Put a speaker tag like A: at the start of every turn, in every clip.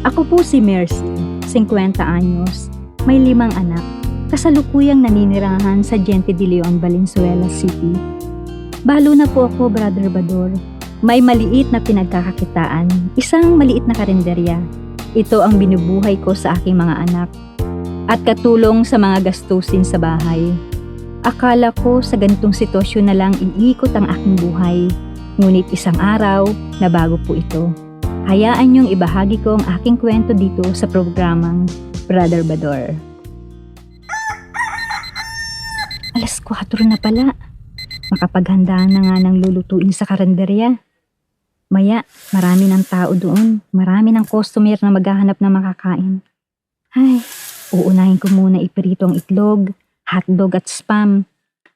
A: Ako po si Mercy, 50 anyos, may 5 anak, kasalukuyang naninirahan sa Gente de Leon, Valenzuela City. Balo na po ako, Brother Bador. May maliit na pinagkakakitaan, isang maliit na karinderya. Ito ang binubuhay ko sa aking mga anak at katulong sa mga gastusin sa bahay. Akala ko sa ganitong sitwasyon na lang iikot ang aking buhay, ngunit isang araw na bago po ito. Hayaan niyong ibahagi ko ang aking kwento dito sa programang Brother Bador. Alas 4 na pala. Makapaghanda na nga ng lulutuin sa karinderya. Maya, marami ng tao doon. Marami ng customer na maghahanap ng makakain. Ay, uunahin ko muna iprito ang itlog, hotdog at spam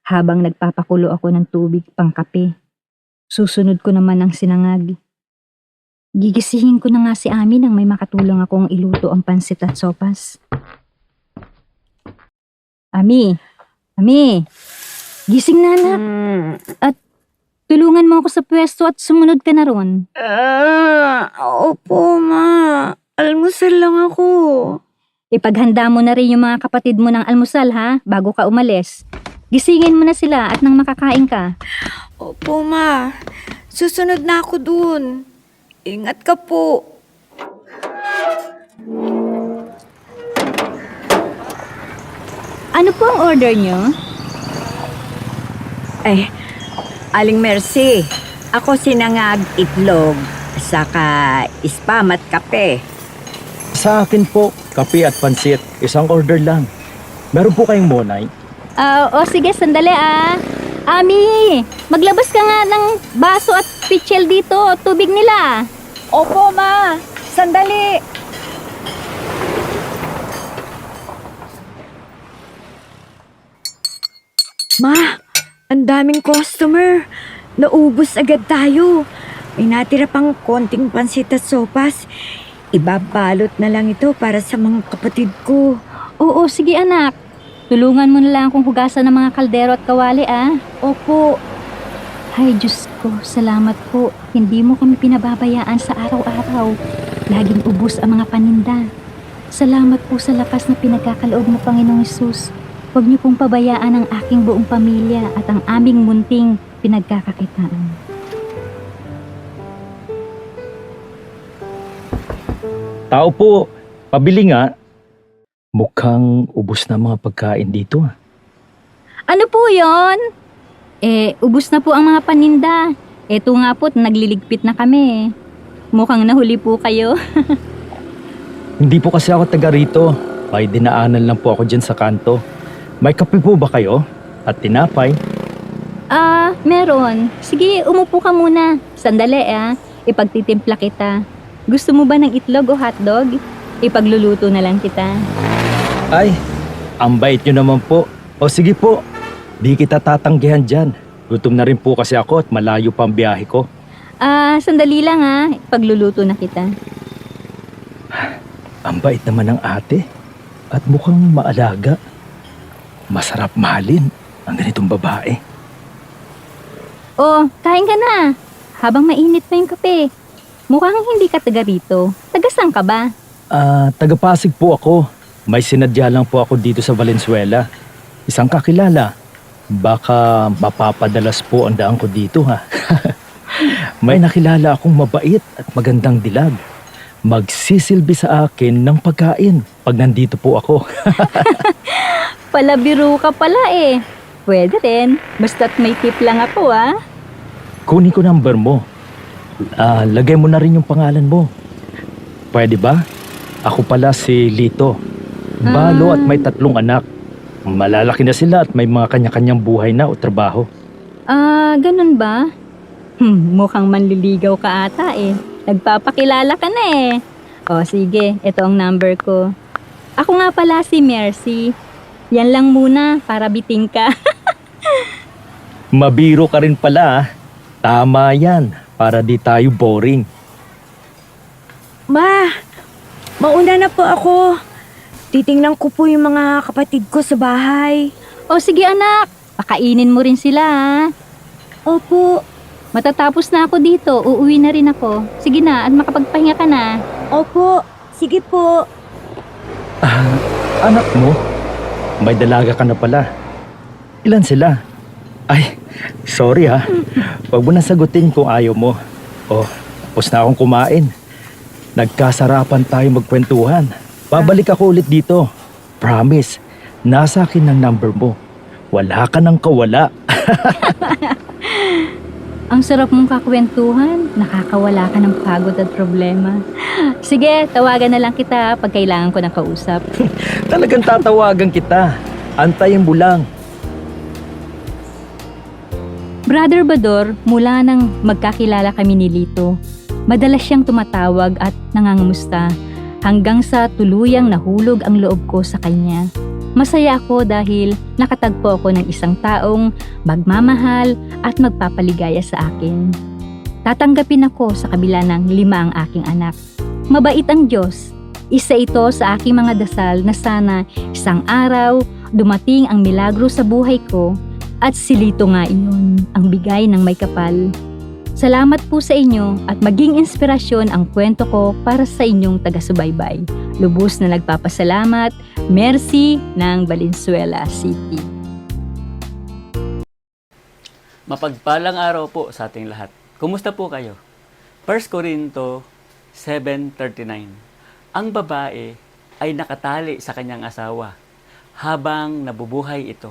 A: habang nagpapakulo ako ng tubig pang kape. Susunod ko naman ang sinangag. Gigisihin ko na nga si Ami nang may makatulong akong iluto ang pansit at sopas. Ami! Gising na anak! At tulungan mo ako sa pwesto at sumunod ka na ron.
B: Opo, ma. Almusal lang ako.
A: Ipaghanda mo na rin yung mga kapatid mo ng almusal ha, bago ka umalis. Gisingin mo na sila at nang makakain ka.
B: Opo, ma. Susunod na ako dun. Ingat ka po.
A: Ano po ang order nyo?
B: Aling Mercy, ako sinangag itlog, saka spam at kape.
C: Sa akin po, kape at pansit. Isang order lang. Meron po kayong monay?
A: Sige, sandali Ami, maglabas ka nga ng baso at pitchel dito, tubig nila.
B: Opo, ma. Sandali. Ma, ang daming customer. Naubos agad tayo. May natira pang konting pansit at sopas. Ibabalot na lang ito para sa mga kapatid ko.
A: Oo, sige anak. Tulungan mo na lang akong hugasan ng mga kaldero at kawali
B: Opo.
A: Ay, Diyos ko, salamat po. Hindi mo kami pinababayaan sa araw-araw. Laging ubos ang mga paninda. Salamat po sa lakas na pinagkakaloob mo, Panginoong Hesus. Huwag niyo pong pabayaan ang aking buong pamilya at ang aming munting pinagkakakitaan.
C: Tao po, pabili nga. Mukhang ubos na mga pagkain dito.
A: Ano po yon? Ubos na po ang mga paninda. Eto nga po, nagliligpit na kami. Mukhang nahuli po kayo.
C: Hindi po kasi ako taga rito. May dinaanan lang po ako dyan sa kanto. May kape po ba kayo? At tinapay?
A: Meron. Sige, umupo ka muna. Sandali ipagtitimpla kita. Gusto mo ba ng itlog o hotdog? Ipagluluto na lang kita.
C: Ay, ang bait nyo naman po. O sige po, di kita tatanggihan dyan. Gutom na rin po kasi ako at malayo pa ang biyahe ko.
A: Sandali lang Ipagluluto na kita.
C: Ang bait naman ng ate. At mukhang maalaga. Masarap mahalin ang ganitong babae.
A: Kain ka na. Habang mainit pa yung kape. Mukhang hindi ka taga rito. Taga saan ka ba?
C: Taga Pasig po ako. May sinadya lang po ako dito sa Valenzuela. Isang kakilala. Baka mapapadalas po ang daan ko dito ha. May nakilala akong mabait at magandang dilag. Magsisilbi sa akin ng pagkain pag nandito po ako.
A: Palabiro ka pala Pwede rin. Basta't may tip lang ako
C: Kunin ko number mo. Lagay mo na rin yung pangalan mo. Pwede ba? Ako pala si Lito. Balo at may 3 anak. Malalaki na sila at may mga kanya-kanyang buhay na o trabaho.
A: Ganun ba? Mukhang manliligaw ka ata Nagpapakilala ka na sige, ito ang number ko. Ako nga pala si Mercy. Yan lang muna para biting ka.
C: Mabiro ka rin pala. Tama yan, para di tayo boring.
B: Ma, mauna na po ako. Titingnan ko po yung mga kapatid ko sa bahay.
A: Sige anak, pakainin mo rin sila
B: Opo.
A: Matatapos na ako dito, uuwi na rin ako. Sige na, at makapagpahinga ka na.
B: Opo.
A: Sige po.
C: Anak mo? May dalaga ka na pala. Ilan sila? Ay, sorry ha. Huwag mo na sagutin kung ayaw mo. Oh, tapos na akong kumain. Nagkasarapan tayo magkwentuhan. Babalik ako ulit dito. Promise, nasa akin ang number mo. Wala ka nang kawala.
A: Ang sarap mong kakwentuhan. Nakakawala ka ng pagod at problema. Sige, tawagan na lang kita pag kailangan ko ng kausap.
C: Talagang tatawagan kita. Antayin mo lang.
A: Brother Bador, mula nang magkakilala kami ni Lito, madalas siyang tumatawag at nangangamusta hanggang sa tuluyang nahulog ang loob ko sa kanya. Masaya ako dahil nakatagpo ako ng isang taong magmamahal at magpapaligaya sa akin. Tatanggapin ako sa kabila ng 5 ang aking anak. Mabait ang Diyos. Isa ito sa aking mga dasal na sana isang araw dumating ang milagro sa buhay ko at si Lito nga iyon ang bigay ng may kapal. Salamat po sa inyo at maging inspirasyon ang kwento ko para sa inyong taga-subaybay. Lubos na nagpapasalamat, Mercy ng Valenzuela City.
D: Mapagpalang araw po sa ating lahat. Kumusta po kayo? 1 Corinto 7:39. Ang babae ay nakatali sa kanyang asawa habang nabubuhay ito.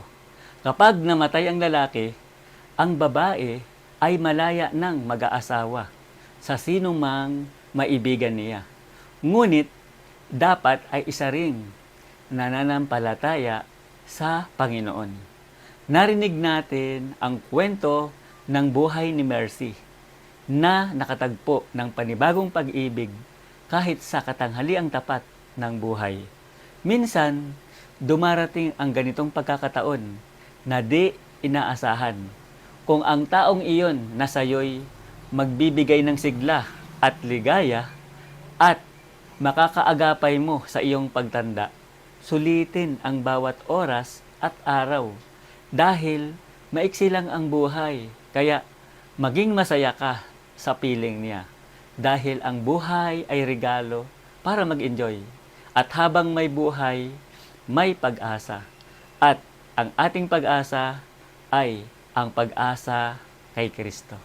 D: Kapag namatay ang lalaki, ang babae ay malaya ng mag-aasawa sa sinumang maibigan niya. Ngunit, dapat ay isa ring nananampalataya sa Panginoon. Narinig natin ang kwento ng buhay ni Mercy na nakatagpo ng panibagong pag-ibig kahit sa katanghaliang tapat ng buhay. Minsan, dumarating ang ganitong pagkakataon na di inaasahan. Kung ang taong iyon na sayo'y magbibigay ng sigla at ligaya at makakaagapay mo sa iyong pagtanda, sulitin ang bawat oras at araw dahil maiksi lang ang buhay. Kaya maging masaya ka sa piling niya dahil ang buhay ay regalo para mag-enjoy. At habang may buhay, may pag-asa. At ang ating pag-asa ay ang pag-asa kay Kristo.